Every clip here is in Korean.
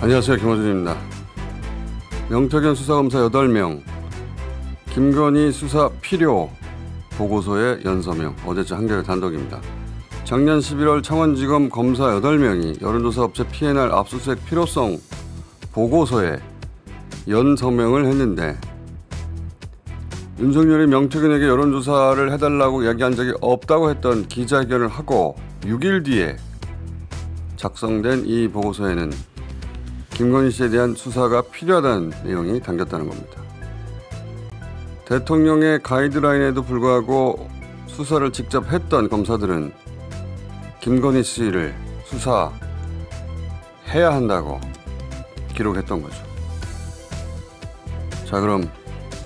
안녕하세요. 김어준입니다. 명태균 수사검사 8명, 김건희 수사 필요 보고서의 연서명, 어제자 한겨레 단독입니다. 작년 11월 창원지검 검사 8명이 여론조사 업체 P&R 압수수색 필요성 보고서에 연서명을 했는데 윤석열이 명태균에게 여론조사를 해달라고 이야기한 적이 없다고 했던 기자회견을 하고 6일 뒤에 작성된 이 보고서에는 김건희 씨에 대한 수사가 필요하다는 내용이 담겼다는 겁니다. 대통령의 가이드라인에도 불구하고 수사를 직접 했던 검사들은 김건희 씨를 수사해야 한다고 기록했던 거죠. 자, 그럼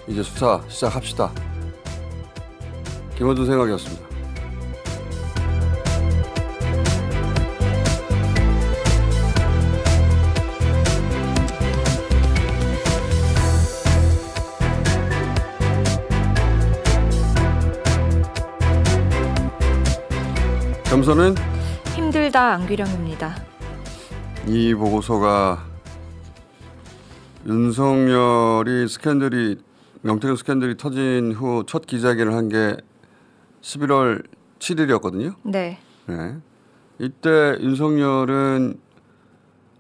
이제 수사 시작합시다. 김어준 생각이었습니다. 점선은 힘들다 안규령입니다. 이 보고서가 윤석열이 명태균 스캔들이 터진 후 첫 기자회견을 한 게 11월 7일이었거든요. 네. 네. 이때 윤석열은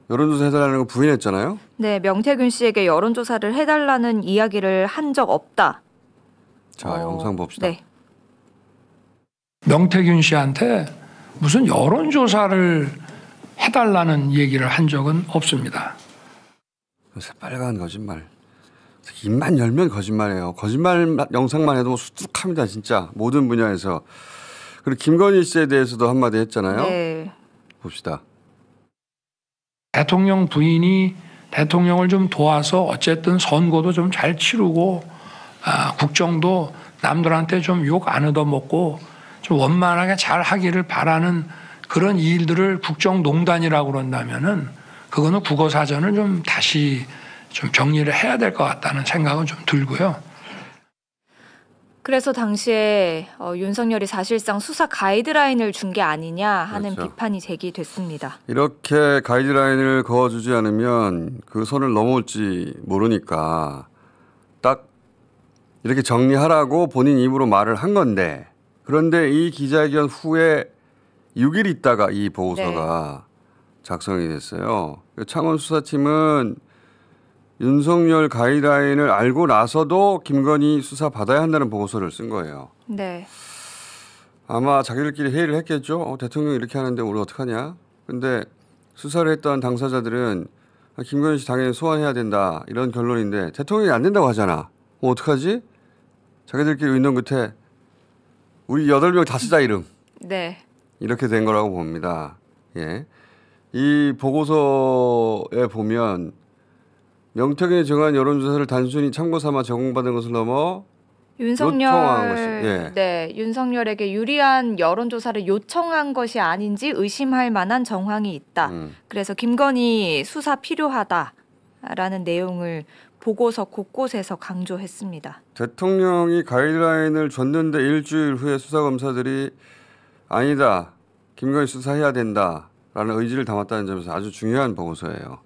여론조사 해달라는 거 부인했잖아요. 네, 명태균 씨에게 여론조사를 해달라는 이야기를 한 적 없다. 자, 영상 봅시다. 네. 명태균 씨한테 무슨 여론조사를 해달라는 얘기를 한 적은 없습니다. 요새 빨간 거짓말. 입만 열면 거짓말이에요. 거짓말 영상만 해도 수두룩합니다. 진짜 모든 분야에서. 그리고 김건희 씨에 대해서도 한마디 했잖아요. 네. 봅시다. 대통령 부인이 대통령을 좀 도와서 어쨌든 선거도 좀 잘 치르고 국정도 남들한테 좀 욕 안 얻어먹고 좀 원만하게 잘 하기를 바라는 그런 일들을 국정농단이라고 그런다면은 그거는 국어사전을 좀 다시 좀 정리를 해야 될 것 같다는 생각은 좀 들고요. 그래서 당시에 윤석열이 사실상 수사 가이드라인을 준 게 아니냐 하는 그렇죠. 비판이 제기됐습니다. 이렇게 가이드라인을 그어주지 않으면 그 선을 넘어올지 모르니까 딱 이렇게 정리하라고 본인 입으로 말을 한 건데, 그런데 이 기자회견 후에 6일 있다가 이 보고서가 작성이 됐어요. 창원 수사팀은 윤석열 가이드라인을 알고 나서도 김건희 수사 받아야 한다는 보고서를 쓴 거예요. 네. 아마 자기들끼리 회의를 했겠죠. 대통령이 이렇게 하는데 우리 어떡하냐. 근데 수사를 했던 당사자들은 김건희 씨 당연히 소환해야 된다 이런 결론인데 대통령이 안 된다고 하잖아. 어떡하지? 자기들끼리 의논 끝에 우리 8명 다 쓰자 이름. 네. 이렇게 된 거라고 봅니다. 예. 이 보고서에 보면 명태균이 정한 여론조사를 단순히 참고 삼아 제공받은 것을 넘어 요청한 것이, 네, 윤석열에게 유리한 여론조사를 요청한 것이 아닌지 의심할 만한 정황이 있다. 그래서 김건희 수사 필요하다라는 내용을 보고서 곳곳에서 강조했습니다. 대통령이 가이드라인을 줬는데 일주일 후에 수사검사들이 아니다, 김건희 수사해야 된다라는 의지를 담았다는 점에서 아주 중요한 보고서예요.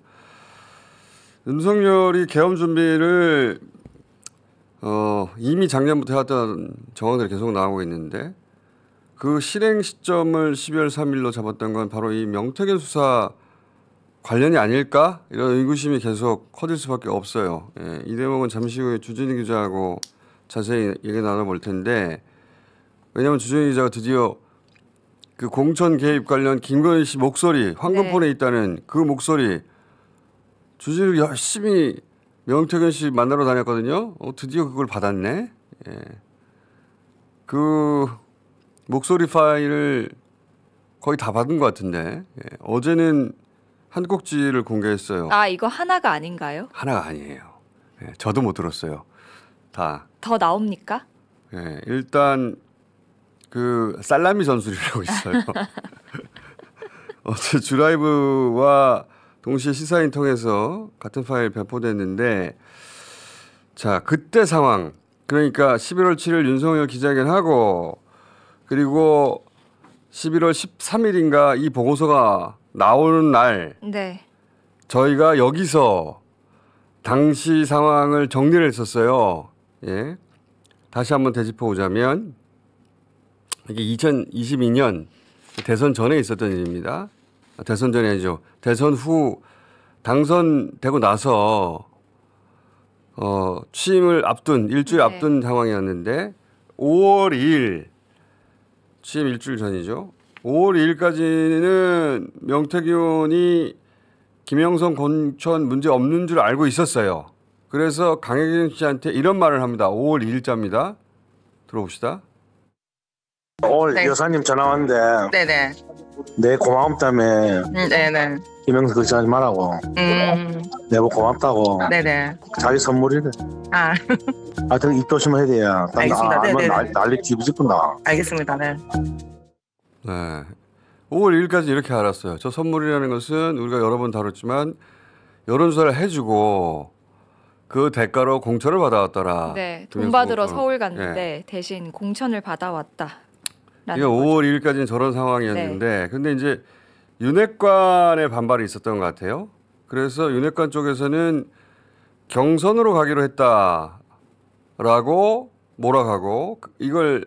윤석열이 계엄 준비를 이미 작년부터 해왔던 정황들이 계속 나오고 있는데 그 실행 시점을 12월 3일로 잡았던 건 바로 이 명태균 수사 관련이 아닐까? 이런 의구심이 계속 커질 수밖에 없어요. 예, 이 대목은 잠시 후에 주진희 기자하고 자세히 얘기 나눠볼 텐데, 왜냐하면 주진희 기자가 드디어 그 공천 개입 관련 김건희 씨 목소리, 황금폰에 있다는 그 목소리, 주진우 열심히 명태균 씨 만나러 다녔거든요. 드디어 그걸 받았네. 예. 그 목소리 파일을 거의 다 받은 것 같은데 어제는 한 꼭지를 공개했어요. 아, 이거 하나가 아닌가요? 하나가 아니에요. 예, 저도 못 들었어요. 다. 더 나옵니까? 예, 일단 그 살라미 전술이라고 있어요. 어제 주라이브와 동시에 시사인 통해서 같은 파일 배포됐는데, 자, 그때 상황, 그러니까 11월 7일 윤석열 기자회견하고 그리고 11월 13일인가 이 보고서가 나오는 날 네. 저희가 여기서 당시 상황을 정리를 했었어요. 예. 다시 한번 되짚어 보자면 이게 2022년 대선 전에 있었던 일입니다. 대선 전이 아니죠. 대선 후 당선되고 나서 취임을 앞둔 일주일 앞둔 상황이었는데 5월 2일 취임 일주일 전이죠. 5월 2일까지는 명태균 의원이 김영선 공천 문제 없는 줄 알고 있었어요. 그래서 강혜경 씨한테 이런 말을 합니다. 5월 2일자입니다. 들어봅시다. 오늘 네. 여사님 전화 왔는데 네네. 내 고마움 때문에 네네. 김영선 걱정하지 말라고 내가 고맙다고 네네. 자기 선물이래. 아, 하여튼 입 조심해야 돼요. 알겠습니다. 네네네. 난리 뒤집어진다. 알겠습니다. 네. 네. 5월 2일까지 이렇게 알았어요. 저 선물이라는 것은 우리가 여러 번 다뤘지만 여론조사를 해주고 그 대가로 공천을 받아왔더라. 네, 돈 김영선 받으러 공천. 서울 갔는데 예. 대신 공천을 받아왔다. 이게 5월 2일까지는 저런 상황이었는데 근데 이제 윤핵관의 반발이 있었던 것 같아요. 그래서 윤핵관 쪽에서는 경선으로 가기로 했다라고 몰아가고 이걸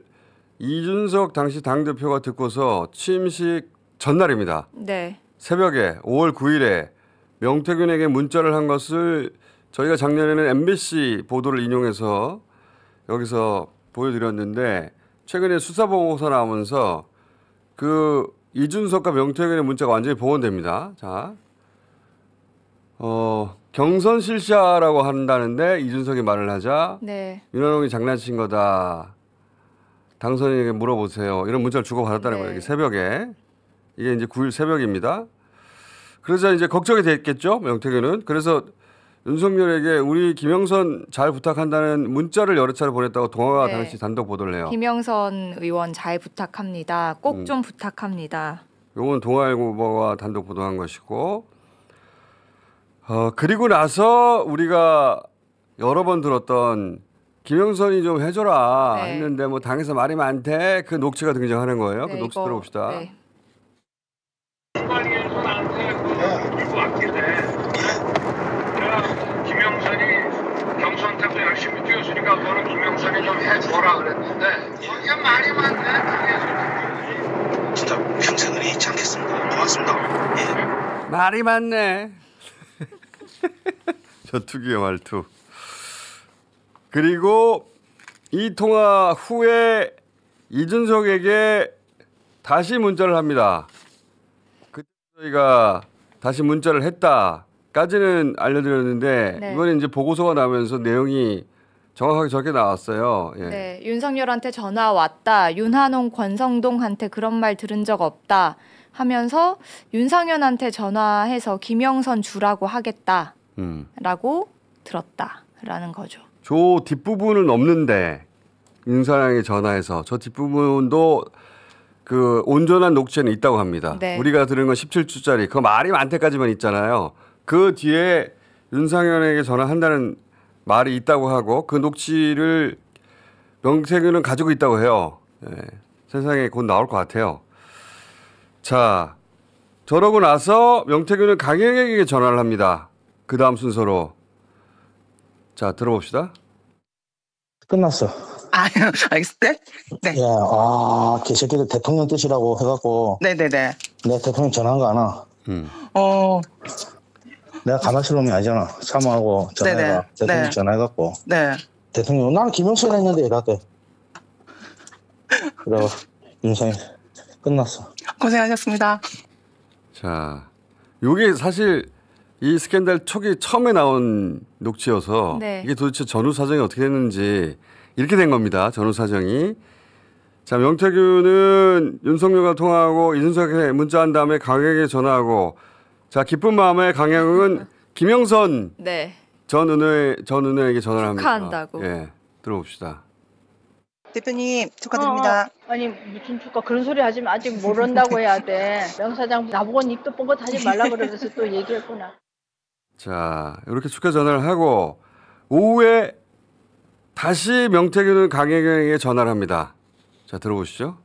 이준석 당시 당대표가 듣고서 취임식 전날입니다. 네, 새벽에 5월 9일에 명태균에게 문자를 한 것을 저희가 작년에는 MBC 보도를 인용해서 여기서 보여드렸는데 최근에 수사보고서 나오면서 그 이준석과 명태균의 문자가 완전히 복원됩니다. 자, 경선 실시하라고 한다는데 이준석이 말을 하자 네, 윤한홍이 장난친 거다. 당선인에게 물어보세요. 이런 문자를 주고받았다는 네. 거예요. 이게 새벽에. 이게 이제 9일 새벽입니다. 그러자 이제 걱정이 됐겠죠. 명태균은. 그래서 윤석열에게 우리 김영선 잘 부탁한다는 문자를 여러 차례 보냈다고 동아가 네. 당시 단독 보도를 해요. 김영선 의원 잘 부탁합니다. 꼭 좀 부탁합니다. 요건 동아일보가 단독 보도한 것이고 그리고 나서 우리가 여러 번 들었던 김영선이 좀 해줘라 네. 했는데 뭐 당에서 말이 많대 그 녹취가 등장하는 거예요. 그 네, 녹취 이거, 들어봅시다. 네. 김영선이 경선 때도 열심히 뛰었으니까 너는 김영선이 좀 해줘라 그랬는데 이게 말이 많네. 진짜 평생을 잊지 않겠습니다. 고맙습니다. 예. 말이 많네. 저 특유의 말투. 그리고 이 통화 후에 이준석에게 다시 문자를 합니다. 그때 저희가 다시 문자를 했다까지는 알려드렸는데 네. 이번에 이제 보고서가 나오면서 내용이 정확하게 저렇게 나왔어요. 예. 네, 윤석열한테 전화 왔다. 윤한홍, 권성동한테 그런 말 들은 적 없다. 하면서 윤상현한테 전화해서 김영선 주라고 하겠다라고 들었다라는 거죠. 저 뒷부분은 없는데 윤사장에 전화해서 저 뒷부분도 그 온전한 녹취는 있다고 합니다. 네. 우리가 들은 건 17주짜리 그 말이 많대까지만 있잖아요. 그 뒤에 윤상현에게 전화한다는 말이 있다고 하고 그 녹취를 명태균은 가지고 있다고 해요. 예, 세상에 곧 나올 것 같아요. 자, 저러고 나서 명태균은 강혜경에게 전화를 합니다. 그 다음 순서로. 자, 들어봅시다. 끝났어. 아, 알겠어요? 네. 야, 개새끼들 대통령 뜻이라고 해갖고 네네네. 내가 대통령 전화한 거 아나? 어, 내가 가만 있을 놈이 아니잖아. 사모하고 전화해가. 네네. 대통령 네. 전화해갖고 네. 대통령 나는 김영선 했는데 이랬대. 그래 윤상이 끝났어. 고생하셨습니다. 자, 요게 사실 이 스캔들 초기 처음에 나온 녹취여서 네. 이게 도대체 전후 사정이 어떻게 됐는지 이렇게 된 겁니다. 전후 사정이. 자, 명태균은 윤석열과 통화하고 이준석에 문자한 다음에 강영에게 전화하고 자, 기쁜 마음에 강영은 김영선 네, 전 의원에게 전화를 합니다. 축하한다고. 예, 들어봅시다. 대표님, 축하드립니다. 아니 무슨 축가 그런 소리 하지 마. 아직 모른다고 해야 돼. 명 사장 나보고 입도 뻥긋 하지 말라 그러면서 또 얘기했구나. 자, 이렇게 축하 전화를 하고 오후에 다시 명태균은 강혜경에게 전화를 합니다. 자, 들어보시죠.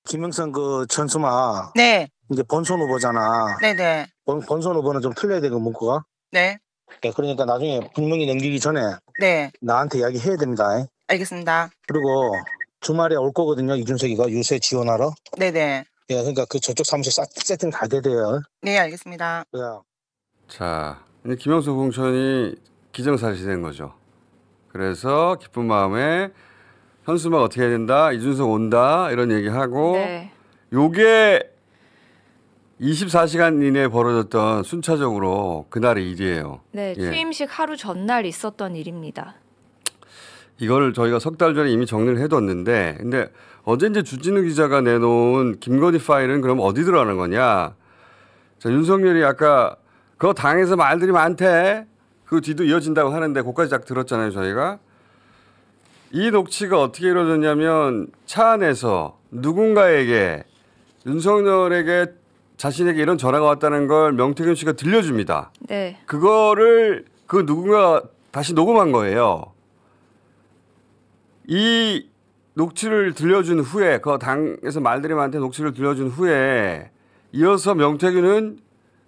김영선 그 천수마 네. 이제 본선 후보잖아. 네네. 본선 후보는 좀 틀려야 되고 문구가. 네. 예, 그러니까 나중에 분명히 넘기기 전에 네. 나한테 이야기해야 됩니다. 알겠습니다. 그리고 주말에 올 거거든요. 이준석이가 유세 지원하러. 네네. 예, 그러니까 그 저쪽 사무실 세팅 다 돼야 돼요. 네, 알겠습니다. 예. 자, 이제 김영수 공천이 기정사실이 된 거죠. 그래서 기쁜 마음에 현수막 어떻게 해야 된다, 이준석 온다 이런 얘기하고 네. 요게 24시간 이내에 벌어졌던 순차적으로 그날의 일이에요. 네, 예. 취임식 하루 전날 있었던 일입니다. 이걸 저희가 석 달 전에 이미 정리를 해뒀는데, 근데 어제 이제 주진우 기자가 내놓은 김건희 파일은 그럼 어디 들어가는 거냐? 자, 윤석열이 아까 그 당에서 말들이 많대. 그 뒤도 이어진다고 하는데 그까지 딱 들었잖아요, 저희가. 이 녹취가 어떻게 이루어졌냐면 차 안에서 누군가에게 윤석열에게 자신에게 이런 전화가 왔다는 걸 명태균 씨가 들려줍니다. 네. 그거를 그 누군가 다시 녹음한 거예요. 이 녹취를 들려준 후에 그 당에서 말들이 많대 녹취를 들려준 후에 이어서 명태균은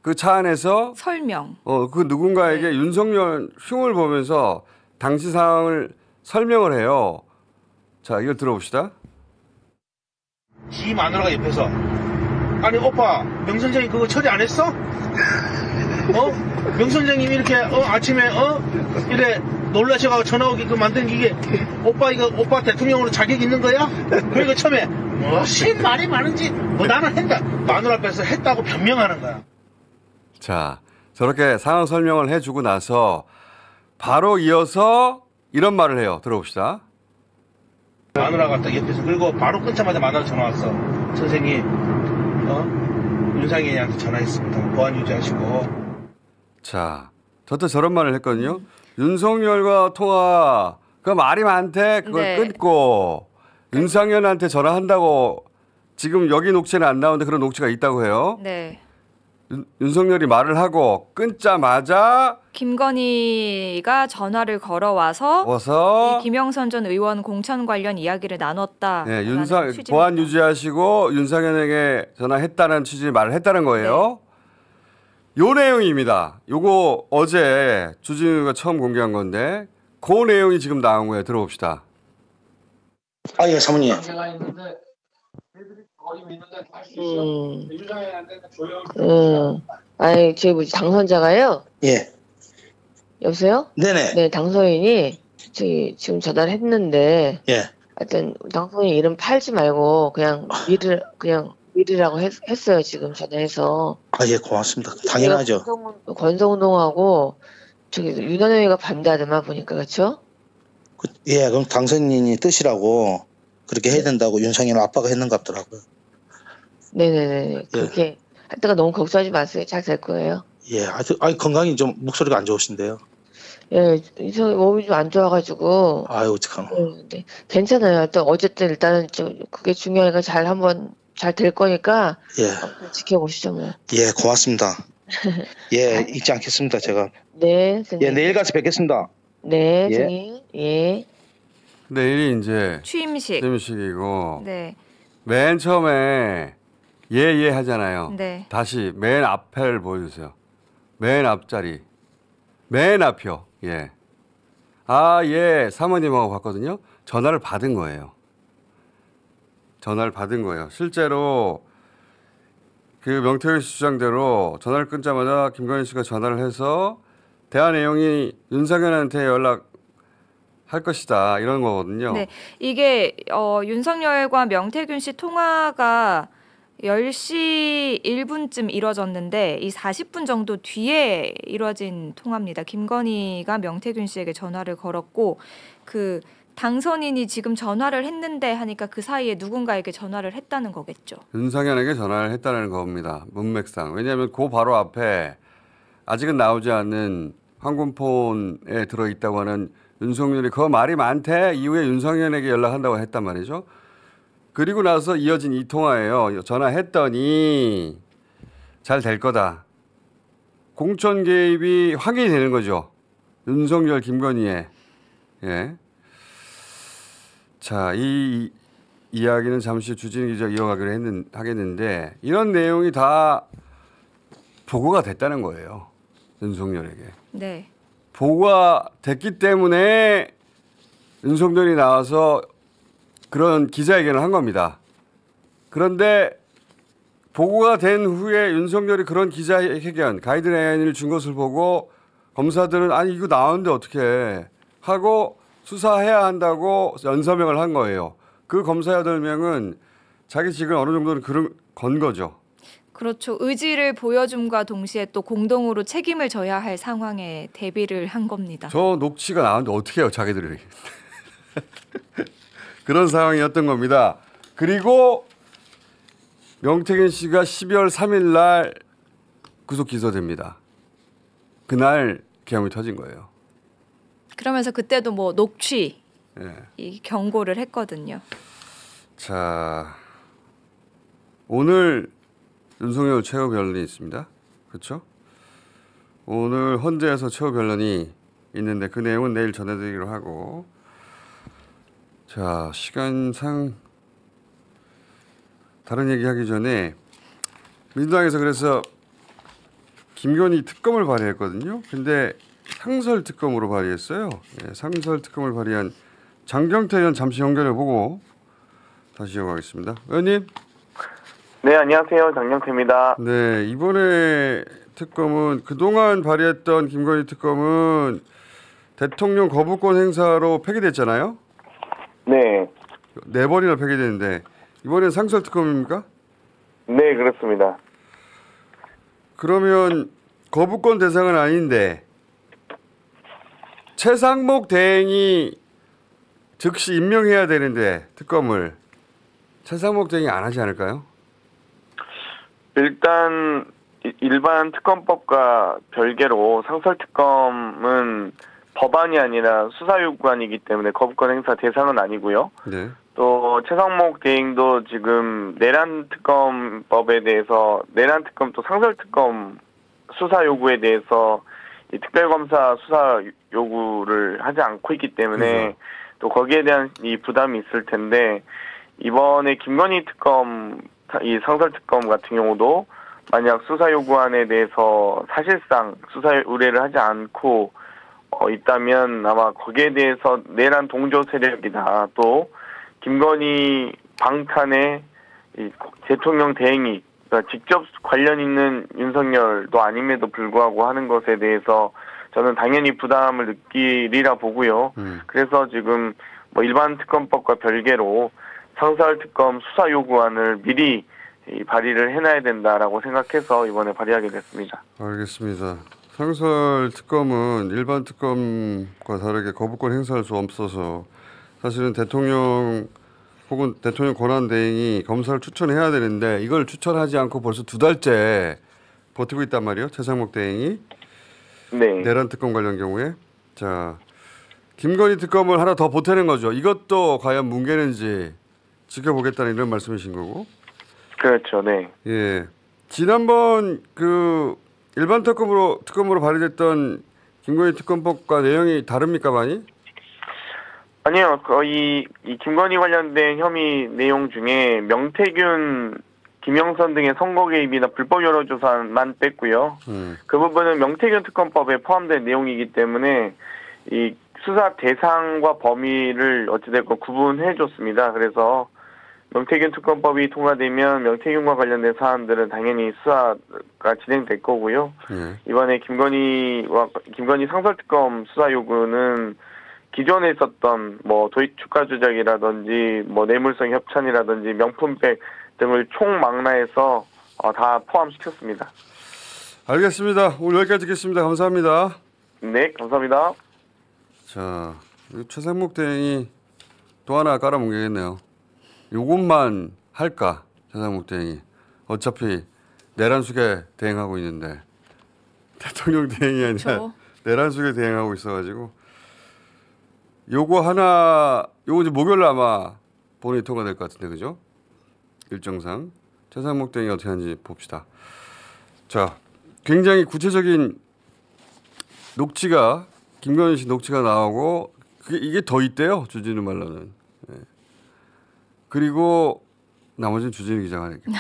그 차 안에서 설명. 그 누군가에게 네. 윤석열 흉을 보면서 당시 상황을 설명을 해요. 자, 이걸 들어봅시다. 지 마누라가 옆에서 아니 오빠 명선생님 그거 처리 안 했어? 명선생님이 이렇게 아침에 이래 놀라셔가지고 전화 오게끔 만든 게 오빠 이거 오빠 대통령으로 자격 있는 거야? 그리고 처음에 무슨 말이 많은지 나는 했다 마누라 앞에서 했다고 변명하는 거야. 자, 저렇게 상황 설명을 해주고 나서 바로 이어서 이런 말을 해요. 들어봅시다. 마누라가 딱 옆에서 그리고 바로 끊자마자 마누라 전화 왔어. 선생님 윤상현이한테 전화했습니다. 보안 유지하시고. 자, 저때 저런 말을 했거든요. 윤석열과 통화, 그 말이 많대. 그걸 네. 끊고 윤상현한테 전화한다고 지금 여기 녹취는 안 나오는데 그런 녹취가 있다고 해요. 네. 윤석열이 말을 하고 끊자마자 김건희가 전화를 걸어와서 와서 이 김영선 전 의원 공천 관련 이야기를 나눴다. 네, 보안 유지하시고 윤상현에게 전화했다는 취지의 말을 했다는 거예요. 요 내용입니다. 요거 어제 주진우가 처음 공개한 건데 그 내용이 지금 나온 거예요. 들어봅시다. 아, 예, 사모님. 아니, 저희 뭐지, 당선자가요? 예. 여보세요? 네네. 네, 당선인이 저희 지금 전화를 했는데, 예. 하여튼, 당선인 이름 팔지 말고, 그냥 미르라고 했어요, 지금 전화해서. 아, 예, 고맙습니다. 당연하죠. 권성동하고, 저기, 윤한영이가 반대하더만 보니까, 그쵸? 예, 그럼 당선인이 뜻이라고 그렇게 해야 된다고 윤상현 아빠가 했는 것 같더라고요. 네네네. 그렇게 할 때가 너무 걱정하지 마세요. 잘 될 거예요. 예, 아니, 건강이 좀 목소리가 안 좋으신데요. 예, 이성 몸이 좀 안 좋아가지고. 아유, 어떡하노. 네, 괜찮아요. 또 어쨌든 일단은 그게 중요하니까 잘 될 거니까. 예. 지켜보시죠, 뭐. 예, 고맙습니다. 예, 잊지 않겠습니다, 제가. 네, 선생님. 예, 내일 가서 뵙겠습니다. 네, 예. 선생님. 예. 내일이 이제 취임식이고. 네. 맨 처음에 예 하잖아요. 네. 다시 맨 앞을 보여주세요. 맨 앞자리. 맨 앞이요. 예. 아, 예. 사모님하고 봤거든요. 전화를 받은 거예요. 실제로 그 명태균 씨 주장대로 전화를 끊자마자 김건희 씨가 전화를 해서 대화 내용이 윤상현한테 연락할 것이다. 이런 거거든요. 네. 이게 윤석열과 명태균 씨 통화가 10시 1분쯤 이뤄졌는데 이 40분 정도 뒤에 이뤄진 통화입니다. 김건희가 명태균 씨에게 전화를 걸었고 그 당선인이 지금 전화를 했는데 하니까 그 사이에 누군가에게 전화를 했다는 거겠죠. 윤상현에게 전화를 했다는 겁니다. 문맥상. 왜냐하면 그 바로 앞에 아직은 나오지 않는 황금폰에 들어있다고 하는 윤석열이 그 말이 많대 이후에 윤상현에게 연락한다고 했단 말이죠. 그리고 나서 이어진 이 통화예요. 전화했더니 잘 될 거다. 공천 개입이 확인이 되는 거죠. 윤석열, 김건희의. 예. 자, 이 이야기는 잠시 주진우 기자 이어가기로 하겠는데 이런 내용이 다 보고가 됐다는 거예요. 윤석열에게. 네. 보고가 됐기 때문에 윤석열이 나와서 그런 기자회견을 한 겁니다. 그런데 보고가 된 후에 윤석열이 그런 기자회견, 가이드라인을 준 것을 보고 검사들은 아니 이거 나왔는데 어떻게 하고 수사해야 한다고 연서명을 한 거예요. 그 검사 8명은 자기 직을 어느 정도는 건 거죠. 그렇죠. 의지를 보여줌과 동시에 또 공동으로 책임을 져야 할 상황에 대비를 한 겁니다. 저 녹취가 나왔는데 어떻게 해요, 자기들이. 그런 상황이었던 겁니다. 그리고 명태균 씨가 12월 3일 날 구속 기소됩니다. 그날 계엄이 터진 거예요. 그러면서 그때도 뭐 녹취 네. 이 경고를 했거든요. 자, 오늘 윤석열 최후 변론이 있습니다. 그렇죠? 오늘 헌재에서 최후 변론이 있는데 그 내용은 내일 전해드리기로 하고, 자, 시간상 다른 얘기하기 전에 민주당에서 그래서 김건희 특검을 발의했거든요. 근데 상설 특검으로 발의했어요. 네, 상설 특검을 발의한 장경태 의원 잠시 연결해보고 다시 이어가겠습니다. 의원님. 네, 안녕하세요. 장경태입니다. 네, 이번에 특검은 그동안 발의했던 김건희 특검은 대통령 거부권 행사로 폐기됐잖아요. 네. 4번이나 폐기됐는데 이번엔 상설 특검입니까? 네, 그렇습니다. 그러면 거부권 대상은 아닌데 최상목 대행이 즉시 임명해야 되는데 특검을 최상목 대행이 안 하지 않을까요? 일단 일반 특검법과 별개로 상설특검은 법안이 아니라 수사요구안이기 때문에 거부권 행사 대상은 아니고요. 네. 또 최상목 대행도 지금 내란특검법에 대해서 내란특검 또 상설특검 수사 요구에 대해서 이 특별검사 수사 요구를 하지 않고 있기 때문에 그렇죠. 또 거기에 대한 이 부담이 있을 텐데 이번에 김건희 특검 이 상설특검 같은 경우도 만약 수사 요구안에 대해서 사실상 수사 의뢰를 하지 않고 있다면 아마 거기에 대해서 내란 동조 세력이다. 또 김건희 방탄의 이 대통령 대행이 그러니까 직접 관련 있는 윤석열도 아님에도 불구하고 하는 것에 대해서 저는 당연히 부담을 느끼리라 보고요. 그래서 지금 뭐 일반 특검법과 별개로 상설 특검 수사 요구안을 미리 발의를 해놔야 된다라고 생각해서 이번에 발의하게 됐습니다. 알겠습니다. 상설 특검은 일반 특검과 다르게 거부권 행사할 수 없어서 사실은 대통령 혹은 대통령 권한 대행이 검사를 추천해야 되는데 이걸 추천하지 않고 벌써 2달째 버티고 있단 말이에요. 최상목 대행이. 네. 내란 특검 관련 경우에. 자, 김건희 특검을 하나 더 보태는 거죠. 이것도 과연 뭉개는지 지켜보겠다는 이런 말씀이신 거고. 그렇죠. 네. 예. 지난번 그 일반 특검으로 발의됐던 김건희 특검법과 내용이 다릅니까 많이? 아니요. 거의 이 김건희 관련된 혐의 내용 중에 명태균, 김영선 등의 선거 개입이나 불법 여론조사만 뺐고요. 그 부분은 명태균 특검법에 포함된 내용이기 때문에 이 수사 대상과 범위를 어찌됐건 구분해줬습니다. 그래서 명태균 특검법이 통과되면 명태균과 관련된 사안들은 당연히 수사가 진행될 거고요. 이번에 김건희 상설특검 수사 요구는 기존에 있었던 뭐 도입 주가 조작이라든지 뭐 뇌물성 협찬이라든지 명품백 등을 총망라해서 다 포함시켰습니다. 알겠습니다. 오늘 여기까지 듣겠습니다. 감사합니다. 네, 감사합니다. 자, 최상목 대행이 또 하나 깔아뭉개겠네요. 요것만 할까? 최상목 대행이. 어차피 내란수계 대행하고 있는데 대통령 대행이 아니라 그렇죠. 내란수계 대행하고 있어가지고 요거 이제 목요일 아마 본회의 통과될 것 같은데 그죠? 일정상 최상목 대행이 어떻게 하는지 봅시다. 자, 굉장히 구체적인 녹취가 김건희 씨 녹취가 나오고 이게 더 있대요. 주진우 말로는. 네. 그리고 나머지는 주진우 기자가 하니까.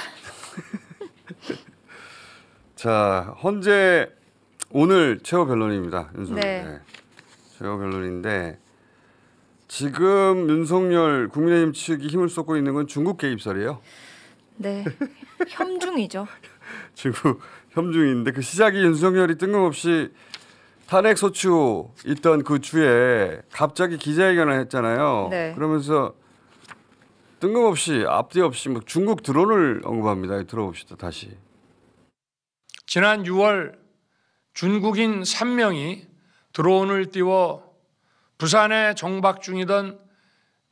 자, 헌재 오늘 최후 변론입니다. 윤석열. 네. 네. 최후 변론인데 지금 윤석열 국민의힘 측이 힘을 쏟고 있는 건 중국 개입설이에요. 네. 협중이죠. 중국 협중인데 그 시작이 윤석열이 뜬금없이 탄핵 소추 있던 그 주에 갑자기 기자회견을 했잖아요. 네. 그러면서 뜬금없이 앞뒤 없이 막 중국 드론을 언급합니다. 들어봅시다. 다시. 지난 6월 중국인 3명이 드론을 띄워 부산에 정박 중이던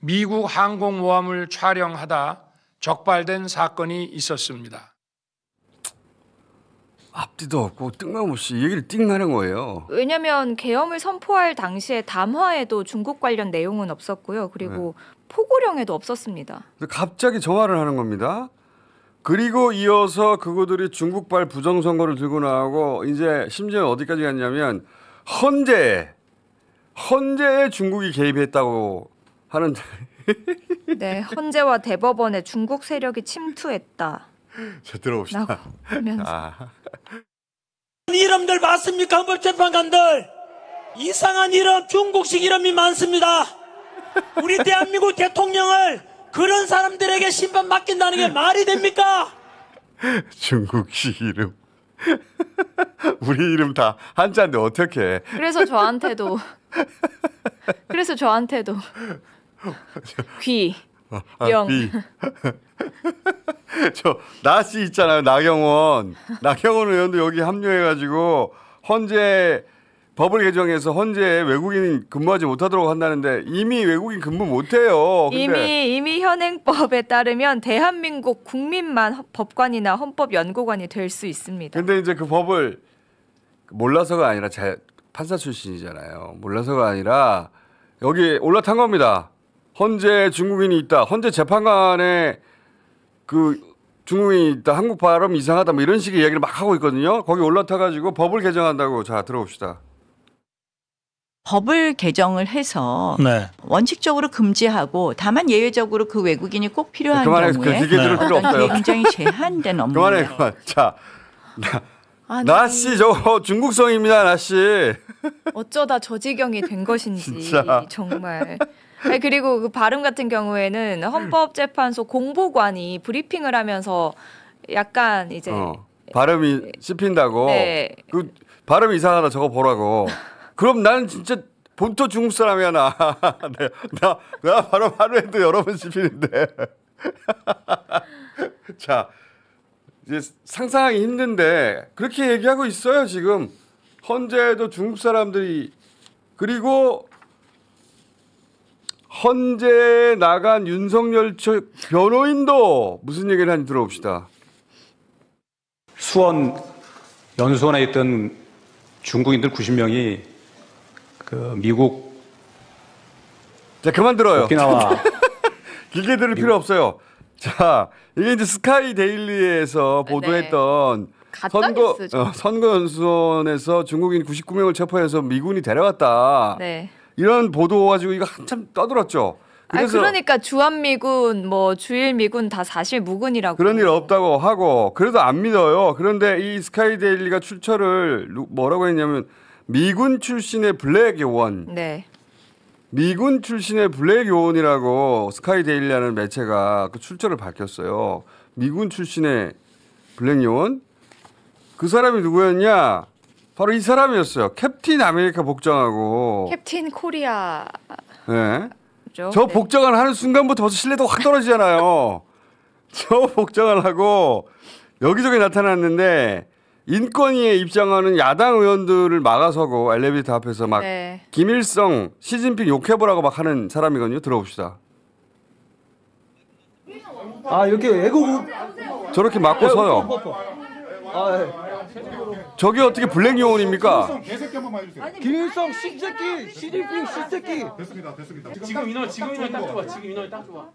미국 항공모함을 촬영하다 적발된 사건이 있었습니다. 앞뒤도 없고 뜬금없이 얘기를 띵하는 거예요. 왜냐하면 계엄을 선포할 당시에 담화에도 중국 관련 내용은 없었고요. 그리고 포고령에도 없었습니다. 갑자기 정화를 하는 겁니다. 그리고 이어서 그거들이 중국발 부정선거를 들고 나오고 이제 심지어 어디까지 갔냐면 헌재에 중국이 개입했다고 하는데 네, 헌재와 대법원에 중국 세력이 침투했다. 자, 들어봅시다. 하면서. 이름들 맞습니까? 헌법재판관들 이상한 이름, 중국식 이름이 많습니다. 우리 대한민국 대통령을 그런 사람들에게 심판 맡긴다는 게 말이 됩니까? 중국식 이름. 우리 이름 다 한자인데 어떻게? 그래서 저한테도 귀, 영. 저 나씨 있잖아요. 나경원 의원도 여기 합류해가지고 헌재 법을 개정해서 헌재에 외국인 근무하지 못하도록 한다는데 이미 외국인 근무 못해요. 이미 현행법에 따르면 대한민국 국민만 법관이나 헌법연구관이 될 수 있습니다. 근데 이제 그 법을 몰라서가 아니라 판사 출신이잖아요. 몰라서가 아니라 여기 올라탄 겁니다. 헌재 중국인이 있다. 헌재 재판관에 그 중국인이 있다. 한국 발음 이상하다. 뭐 이런 식의 이야기를 막 하고 있거든요. 거기 올라타가지고 법을 개정한다고. 자, 들어봅시다. 법을 개정을 해서 원칙적으로 금지하고 다만 예외적으로 그 외국인이 꼭 필요한 그만해, 경우에 그 기계 들을 필요 없어요. 굉장히 제한된 업무예요. 그만. 자, 나씨 저 중국성입니다. 나씨. 어쩌다 저 지경이 된 것인지 진짜. 정말. 아니, 그리고 그 발음 같은 경우에는 헌법재판소 공보관이 브리핑을 하면서 약간 이제 발음이 씹힌다고. 네. 그 발음 이상하다 저거 보라고. 그럼 나는 진짜 본토 중국 사람이야 나. 나 발음 하루에도 여러 번 씹히는데. 자, 이제 상상하기 힘든데 그렇게 얘기하고 있어요 지금. 헌재도 중국 사람들이 그리고 헌재에 나간 윤석열 측 변호인도 무슨 얘기를 하는지 들어봅시다. 수원 연수원에 있던 중국인들 90명이 그 미국 자 그만 들어요. 오키나와 길게 들을 필요 없어요. 자 이게 이제 스카이 데일리에서 보도했던 선거 연수원에서 중국인 99명을 체포해서 미군이 데려왔다. 네. 이런 보도 가지고 이거 한참 떠들었죠. 그래서 그러니까 주한미군, 뭐 주일미군 다 사실 무근이라고. 그런 일 없다고 하고 그래도 안 믿어요. 그런데 이 스카이 데일리가 출처를 뭐라고 했냐면 미군 출신의 블랙 요원. 네. 미군 출신의 블랙 요원이라고 스카이 데일리라는 매체가 그 출처를 밝혔어요. 미군 출신의 블랙 요원? 그 사람이 누구였냐? 바로 이 사람이었어요. 캡틴 아메리카 복장하고. 캡틴 코리아. 네. 저 복장을 하는 순간부터 벌써 신뢰도가 확 떨어지잖아요. 저 복장을 하고 여기저기 나타났는데 인권위에 입장하는 야당 의원들을 막아서고 엘리베이터 앞에서 막 김일성, 시진핑 욕해보라고 막 하는 사람이거든요. 들어봅시다. 아 이렇게 애국 저렇게 맞고 서요. 저게 어떻게 블랙 요원입니까? 김일성 씨새끼, 시진핑 씨새끼. 됐습니다. 지금 인원이 딱 좋아. 지금 인원이 딱 좋아.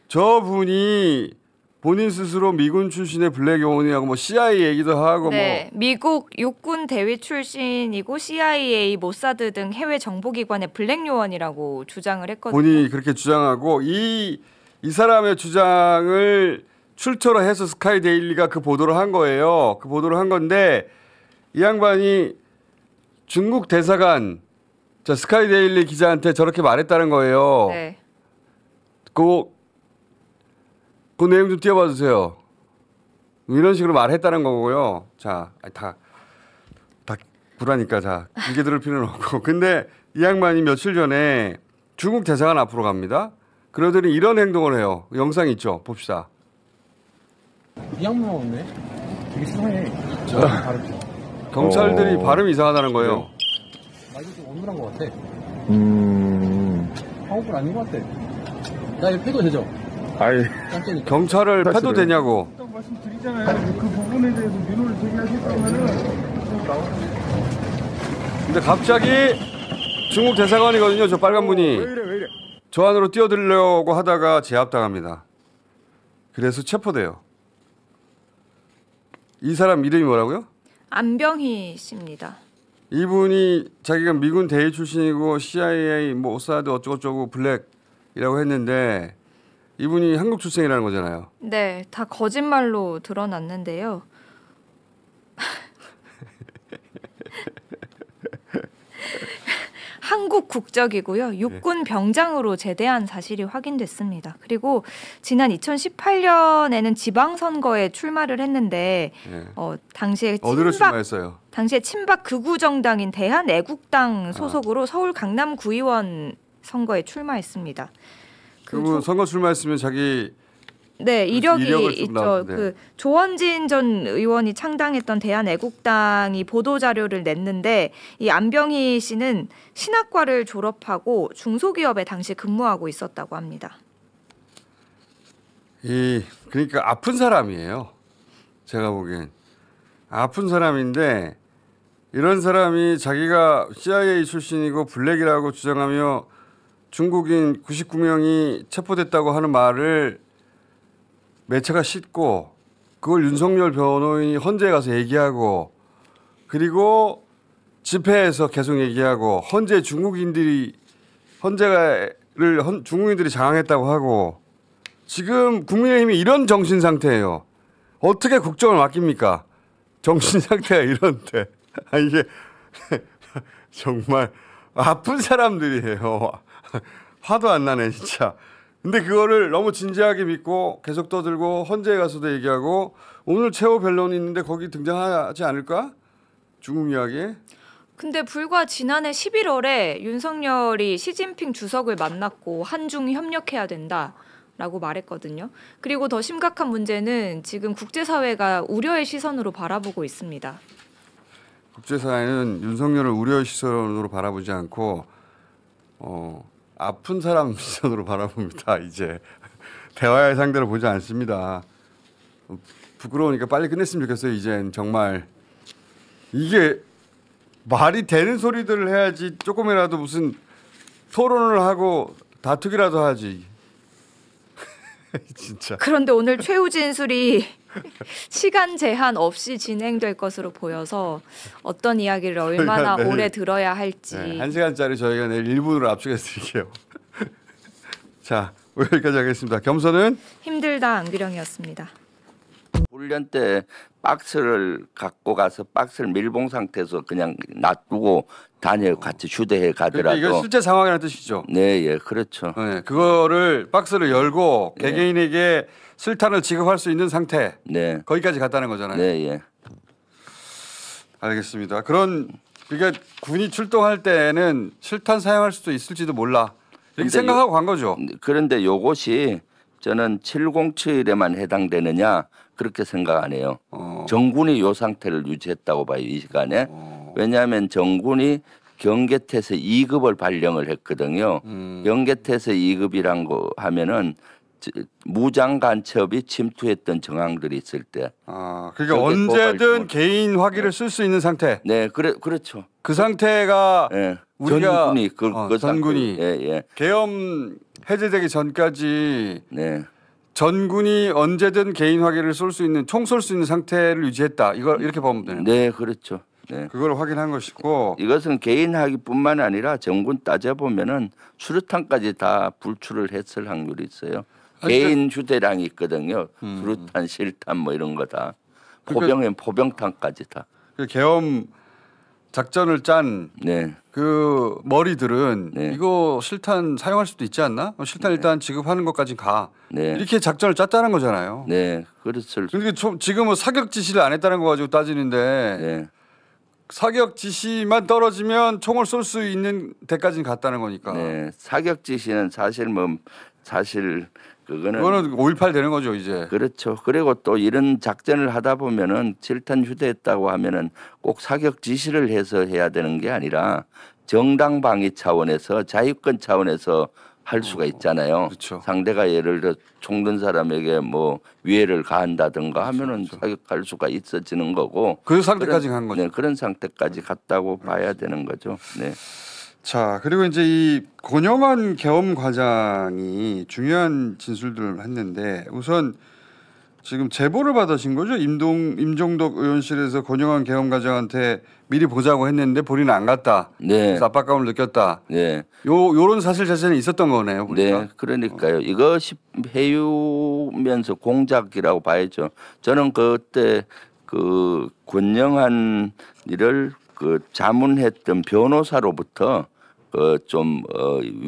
저분이 본인 스스로 미군 출신의 블랙 요원이라고 뭐 CIA 얘기도 하고 네, 미국 육군 대위 출신이고 CIA, 모사드 등 해외 정보기관의 블랙 요원이라고 주장을 했거든요. 본인이 그렇게 주장하고 이 사람의 주장을 출처로 해서 스카이데일리가 그 보도를 한 거예요. 그 보도를 한 건데 이 양반이 중국 대사관 스카이데일리 기자한테 저렇게 말했다는 거예요. 네. 그 내용 좀 띄워봐 주세요. 이런 식으로 말했다는 거고요. 자, 다 구라니까 자 길게 들을 필요는 없고. 근데 이 양반이 며칠 전에 중국 대사관 앞으로 갑니다. 그러더니 이런 행동을 해요. 영상 있죠? 봅시다. 이 양반 없네. 되게 이상해. 경찰들이 발음이 이상하다는 거예요. 말도 좀 어눌한 것 같아. 한국분 아닌 것 같아. 나 이거 패도 되죠? 아이. 경찰을 패도 되냐고. 말씀드리잖아요. 그 부분에 대해서 민원을 제기하실 거면은 근데 갑자기 중국 대사관이거든요. 저 빨간 분이. 왜 이래. 저 안으로 뛰어들려고 하다가 제압당합니다. 그래서 체포돼요. 이 사람 이름이 뭐라고요? 안병희 씨입니다. 이분이 자기가 미군 대위 출신이고 CIA, 모사드 어쩌고저쩌고 블랙이라고 했는데 이분이 한국 출생이라는 거잖아요. 네, 다 거짓말로 드러났는데요. 한국 국적이고요. 육군 병장으로 제대한 사실이 확인됐습니다. 그리고 지난 2018년에는 지방선거에 출마를 했는데 당시에 어디로 출마했어요? 당시에 친박 극우 정당인 대한애국당 소속으로 서울 강남 구의원 선거에 출마했습니다. 그리고 선거 출마했으면 자기 네, 이력이 있죠. 네. 그 조원진 전 의원이 창당했던 대한애국당이 보도 자료를 냈는데 이 안병희 씨는 신학과를 졸업하고 중소기업에 당시 근무하고 있었다고 합니다. 그러니까 아픈 사람이에요. 제가 보기엔 아픈 사람인데 이런 사람이 자기가 CIA 출신이고 블랙이라고 주장하며 중국인 99명이 체포됐다고 하는 말을 매체가 싣고 그걸 윤석열 변호인이 헌재에 가서 얘기하고 그리고 집회에서 계속 얘기하고 중국인들이 장악했다고 하고 지금 국민의힘이 이런 정신 상태예요. 어떻게 국정을 맡깁니까? 정신 상태가 이런데 이게 정말 아픈 사람들이에요. 화도 안 나네 진짜. 근데 그거를 너무 진지하게 믿고 계속 떠들고 헌재에 가서도 얘기하고 오늘 최후 변론이 있는데 거기 등장하지 않을까? 중국 이야기. 근데 불과 지난해 11월에 윤석열이 시진핑 주석을 만났고 한중 협력해야 된다라고 말했거든요. 그리고 더 심각한 문제는 지금 국제사회가 우려의 시선으로 바라보고 있습니다. 국제사회는 윤석열을 우려의 시선으로 바라보지 않고 아픈 사람 시선으로 바라봅니다. 이제 대화의 상대로 보지 않습니다. 부끄러우니까 빨리 끝냈으면 좋겠어요. 이젠 정말 이게 말이 되는 소리들을 해야지 조금이라도 무슨 토론을 하고 다투기라도 하지. 진짜. 그런데 오늘 최후 진술이 시간 제한 없이 진행될 것으로 보여서 어떤 이야기를 얼마나 오래 들어야 할지. 네, 1시간짜리 저희가 내일 1분으로 압축해서 드릴게요. 자, 여기까지 하겠습니다. 겸손은 힘들다 안규령이었습니다. 훈련 때 박스를 갖고 가서 박스를 밀봉 상태에서 그냥 놔두고 다녀요. 같이 휴대해 가더라도. 이거 실제 상황이라는 뜻이죠. 네, 예, 그렇죠. 네, 그거를 박스를 열고 개개인에게 실탄을 지급할 수 있는 상태. 네. 거기까지 갔다는 거잖아요. 네, 예. 알겠습니다. 그러니까 군이 출동할 때는 실탄 사용할 수도 있을지도 몰라. 이렇게 생각하고 간 거죠. 그런데 요것이 저는 707에만 해당되느냐 그렇게 생각 안 해요. 정군이 요 상태를 유지했다고 봐요. 이 시간에. 왜냐하면 정군이 경계태세 2급을 발령을 했거든요. 경계태세 2급이란 거 하면은 무장 간첩이 침투했던 정황들이 있을 때. 그러니까 언제든 개인 화기를 쓸 수 있는 상태. 네, 그렇죠. 그 상태가 네. 우리가 전군이 전군이 계엄 해제되기 전까지 전군이 언제든 개인 화기를 쏠 수 있는 총 쏠 수 있는 상태를 유지했다. 이걸 이렇게 보면 되는. 네, 그렇죠. 네. 그걸 확인한 것이고 이것은 개인 학위뿐만 아니라 정군 따져보면은 수류탄까지 다 불출을 했을 확률이 있어요. 개인 휴대량이 있거든요. 수류탄, 실탄 뭐 이런 거 다. 포병엔 포병탄까지 다. 그 계엄 작전을 짠 그 머리들은 이거 실탄 사용할 수도 있지 않나? 실탄 일단 지급하는 것까지 가. 이렇게 작전을 짰다는 거잖아요. 네, 그렇죠. 그러니까 지금은 사격 지시를 안 했다는 거 가지고 따지는데 사격 지시만 떨어지면 총을 쏠 수 있는 데까지는 갔다는 거니까. 네, 사격 지시는 사실 그거는 5.18 되는 거죠 이제. 그렇죠. 그리고 또 이런 작전을 하다 보면은 실탄 휴대했다고 하면은 꼭 사격 지시를 해서 해야 되는 게 아니라 정당 방위 차원에서 자유권 차원에서 할 수가 있잖아요. 그렇죠. 상대가 예를 들어 총 든 사람에게 뭐 위해를 가한다든가 하면은 사격할 수가 있어지는 거고. 그 상태까지 간 거죠. 네, 그런 상태까지 갔다고 봐야 되는 거죠. 네. 자, 그리고 이제 이 권영환 계엄 과장이 중요한 진술들을 했는데 우선 지금 제보를 받으신 거죠? 임종덕 의원실에서 권영환 계엄 과장한테 미리 보자고 했는데 본인은 안 갔다. 그래서 압박감을 느꼈다. 요런 사실 자체는 있었던 거네요. 보니까. 네, 그러니까요. 이것이 해유면서 공작이라고 봐야죠. 저는 그때 그 권영환 일을 그 자문했던 변호사로부터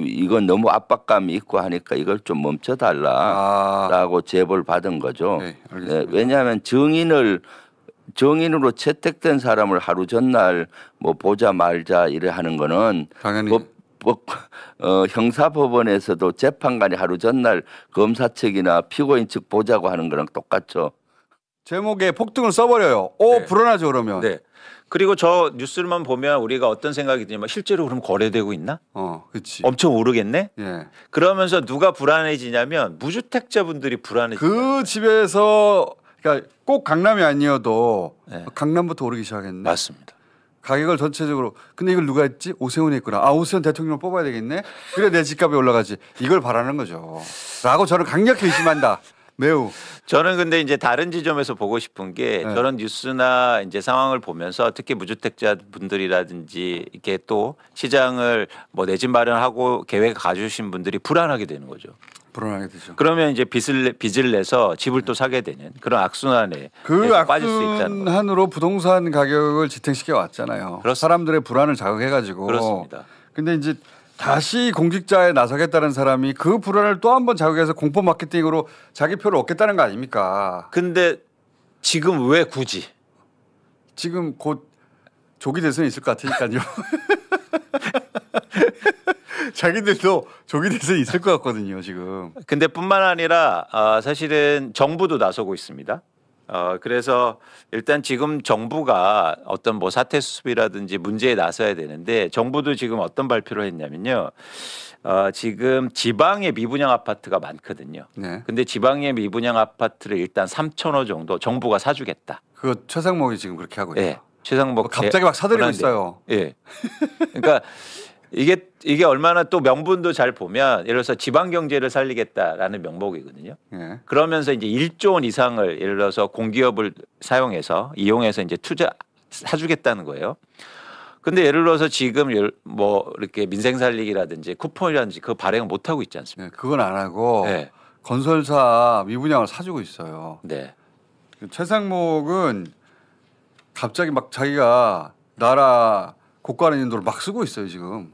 이건 너무 압박감이 있고 하니까 이걸 좀 멈춰달라라고 제보를 받은 거죠. 네, 왜냐하면 정인으로 채택된 사람을 하루 전날 뭐 보자 말자 이래 하는 거는 당연히 형사법원에서도 재판관이 하루 전날 검사 측이나 피고인 측 보자고 하는 거랑 똑같죠. 제목에 폭등을 써버려요. 불안하죠 그러면. 네. 그리고 저 뉴스만 보면 우리가 어떤 생각이 드냐면 실제로 그럼 거래되고 있나? 그렇지. 엄청 오르겠네. 예. 그러면서 누가 불안해지냐면 무주택자분들이 불안해지. 그 집에서 그러니까 꼭 강남이 아니어도 강남부터 오르기 시작했네. 맞습니다. 가격을 전체적으로. 근데 이걸 누가 했지? 오세훈이 했구나. 오세훈 대통령 뽑아야 되겠네. 그래 내 집값이 올라가지. 이걸 바라는 거죠. 라고 저는 강력히 의심한다. 매우. 저는 근데 이제 다른 지점에서 보고 싶은 게 저런 뉴스나 이제 상황을 보면서 특히 무주택자 분들이라든지 이렇게 또 시장을 뭐 내 집 마련하고 계획 가주신 분들이 불안하게 되는 거죠. 불안하게 되죠. 그러면 이제 빚을 내서 집을 또 사게 되는 그런 악순환에 빠질 수 있다는 거죠. 악순환으로 부동산 가격을 지탱시켜 왔잖아요. 사람들의 불안을 자극해가지고. 그렇습니다. 근데 이제 다시 공직자에 나서겠다는 사람이 그 불안을 또 한 번 자극해서 공포 마케팅으로 자기 표를 얻겠다는 거 아닙니까? 근데 지금 왜 굳이? 지금 곧 조기 대선이 있을 것 같으니까요. 자기들도 조기 대선이 있을 것 같거든요, 지금. 근데 뿐만 아니라 사실은 정부도 나서고 있습니다. 그래서 일단 지금 정부가 어떤 뭐 사태 수습이라든지 문제에 나서야 되는데 정부도 지금 어떤 발표를 했냐면요. 지금 지방에 미분양 아파트가 많거든요. 근데 지방의 미분양 아파트를 일단 3,000호 정도 정부가 사주겠다. 그 최상목이 지금 그렇게 하고 있어요. 최상목 갑자기 막 사들이고 있어요. 예. 그러니까 이게 얼마나 또 명분도 잘 보면 예를 들어서 지방 경제를 살리겠다라는 명목이거든요. 그러면서 이제 1조 원 이상을 예를 들어서 공기업을 이용해서 이제 사주겠다는 거예요. 근데 예를 들어서 지금 뭐 이렇게 민생 살리기라든지 쿠폰이라든지 그거 발행을 못 하고 있지 않습니까? 그건 안 하고 건설사 미분양을 사주고 있어요. 최상목은 갑자기 막 자기가 나라 고가는 인도를 막 쓰고 있어요 지금.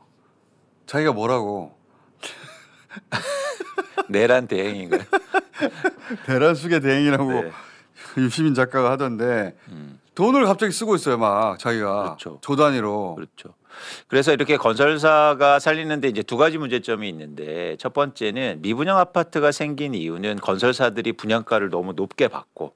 자기가 뭐라고? 내란 대행인가요? 내란 수계 대행이라고 유시민 작가가 하던데 돈을 갑자기 쓰고 있어요 막 자기가 조 단위로. 그렇죠. 그래서 이렇게 건설사가 살리는데 이제 두 가지 문제점이 있는데 첫 번째는 미분양 아파트가 생긴 이유는 건설사들이 분양가를 너무 높게 받고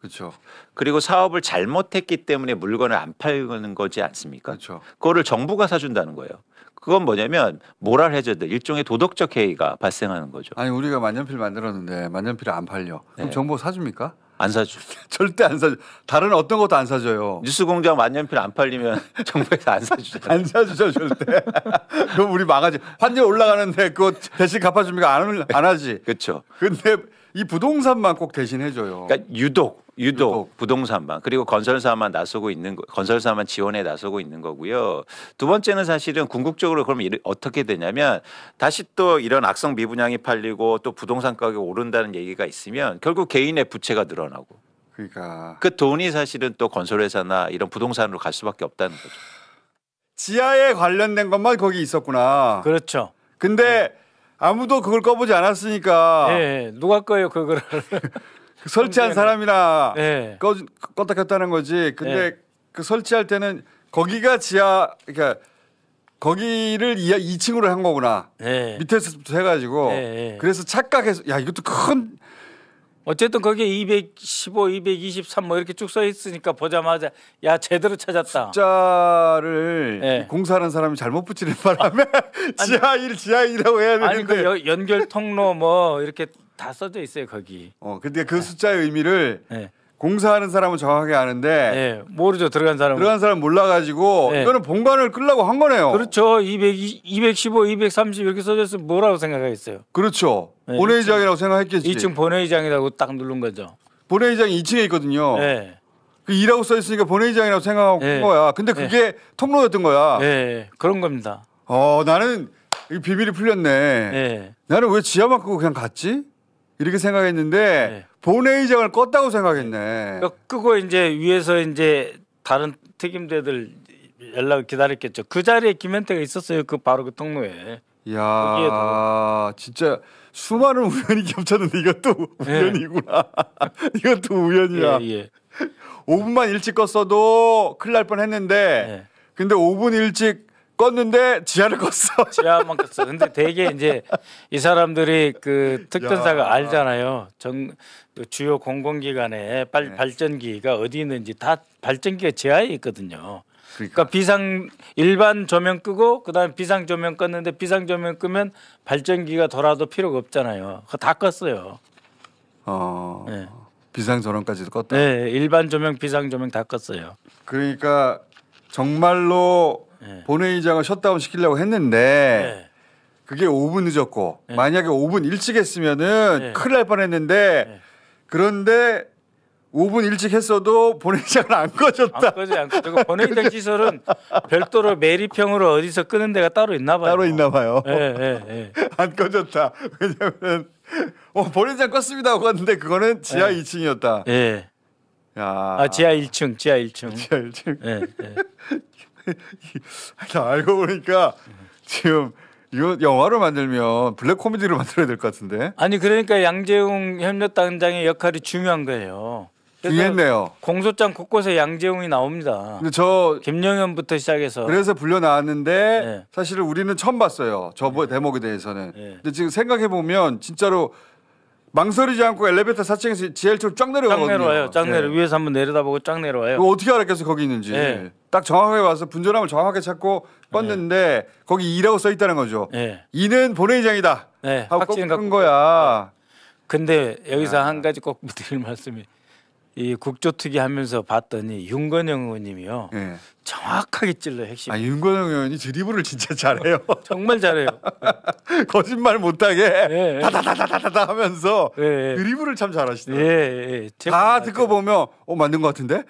그리고 사업을 잘못했기 때문에 물건을 안 팔는 거지 않습니까? 그거를 정부가 사준다는 거예요. 그건 뭐냐면 모랄 해저드 일종의 도덕적 해이가 발생하는 거죠. 아니 우리가 만년필 만들었는데 만년필이 안 팔려. 그럼 정부 사줍니까? 안 사줘. 절대 안 사줘. 다른 어떤 것도 안 사줘요. 뉴스공장 만년필 안 팔리면 정부에서 안 사주죠. 안 사주죠 절대. 그럼 우리 망하지. 환율 올라가는데 그거 대신 갚아줍니까? 안 하지. 그렇죠. 근데 이 부동산만 꼭 대신해줘요. 그러니까 유독 부동산만 그리고 건설사만 나서고 있는 건설사만 지원에 나서고 있는 거고요. 두 번째는 사실은 궁극적으로 그럼 어떻게 되냐면 다시 또 이런 악성 미분양이 팔리고 또 부동산 가격이 오른다는 얘기가 있으면 결국 개인의 부채가 늘어나고 그러니까 그 돈이 사실은 또 건설회사나 이런 부동산으로 갈 수밖에 없다는 거죠. 지하에 관련된 것만 거기 있었구나. 그렇죠. 근데 아무도 그걸 꺼보지 않았으니까. 네, 누가 꺼요 그거를? 설치한 사람이나 네. 껐다 켰다는 거지. 근데 그 설치할 때는 거기가 지하, 그러니까 거기를 2층으로 한 거구나. 밑에서부터 해가지고. 그래서 착각해서 야 이것도 큰. 어쨌든 거기에 215, 223 뭐 이렇게 쭉 써 있으니까 보자마자 야 제대로 찾았다. 숫자를 공사하는 사람이 잘못 붙이는 바람에 지하 1, 지하 2라고 해야 되는데. 아니 그 연결 통로 뭐 이렇게 다 써져 있어요 거기. 근데 그 숫자의 의미를 공사하는 사람은 정확하게 아는데 모르죠. 들어간 사람 몰라가지고 이거는 본관을 끌려고 한 거네요. 그렇죠. 215, 230 이렇게 써져 있으면 뭐라고 생각하겠어요. 그렇죠. 본회의장이라고 생각했겠지. 2층 본회의장이라고 딱 누른 거죠. 본회의장이 2층에 있거든요. 그 2라고 써 있으니까 본회의장이라고 생각하고 한 거야. 근데 그게 통로였던 거야. 그런 겁니다. 나는 비밀이 풀렸네. 나는 왜 지하만 끄고 그냥 갔지? 이렇게 생각했는데 본회의장을 껐다고 생각했네. 끄고 이제 위에서 이제 다른 특임대들 연락을 기다렸겠죠. 그 자리에 김현태가 있었어요. 바로 그 통로에. 이야, 진짜 수많은 우연이 겹쳤는데 이것도 우연이구나. 이것도 우연이야. 5분만 일찍 껐어도 큰일 날 뻔했는데, 근데 5분 일찍 껐는데 지하를 껐어. 지하만 껐어. 근데 되게 이제 이 사람들이 그 특전사가 알잖아요. 주요 공공기관에 발전기가 어디 있는지 다 발전기가 지하에 있거든요. 그러니까 일반 조명 끄고 그다음에 비상 조명 껐는데 비상 조명 끄면 발전기가 돌아도 필요가 없잖아요. 그거 다 껐어요. 비상 전원까지도 껐다. 네, 일반 조명, 비상 조명 다 껐어요. 그러니까 정말로 본회의장을 셧다운 시키려고 했는데 그게 5분 늦었고 만약에 5분 일찍 했으면은 큰일 날 뻔했는데 그런데 5분 일찍 했어도 본회의장은 안 꺼졌다. 안 꺼지고 본회의장 시설은 별도로 매립형으로 어디서 끄는 데가 따로 있나 봐요. 따로 있나 봐요. 안 꺼졌다. 왜냐하면 본회의장 껐습니다 하고 갔는데 그거는 지하 2층이었다. 야. 지하 1층. 지하 1층. 알고 보니까 지금 이거 영화로 만들면 블랙 코미디로 만들어야 될 것 같은데. 아니 그러니까 양재웅 협력단장의 역할이 중요한 거예요. 중요했네요. 공소장 곳곳에 양재웅이 나옵니다. 근데 김영현부터 시작해서. 그래서 불려 나왔는데 사실은 우리는 처음 봤어요. 저 대목에 대해서는. 근데 지금 생각해 보면 진짜로 망설이지 않고 엘리베이터 4층에서 지하 1층으로 쫙 내려가거든요. 쫙 내려. 위에서 한번 내려다보고 쫙 내려와요. 어떻게 알았겠어 거기 있는지. 딱 정확하게 와서 분전함을 정확하게 찾고 껐는데 거기 2라고 써 있다는 거죠. 2는 본회의장이다. 하고 끈 거야. 근데 여기서 한 가지 꼭 드릴 말씀이 이 국조특위 하면서 봤더니 윤건영 의원님이요. 정확하게 찔러 핵심. 윤건영 의원이 드리블을 진짜 잘해요. 정말 잘해요. 거짓말 못하게 다다다다다다 하면서 드리블을 참 잘하시더라고요. 다 듣고 보면 맞는 것 같은데?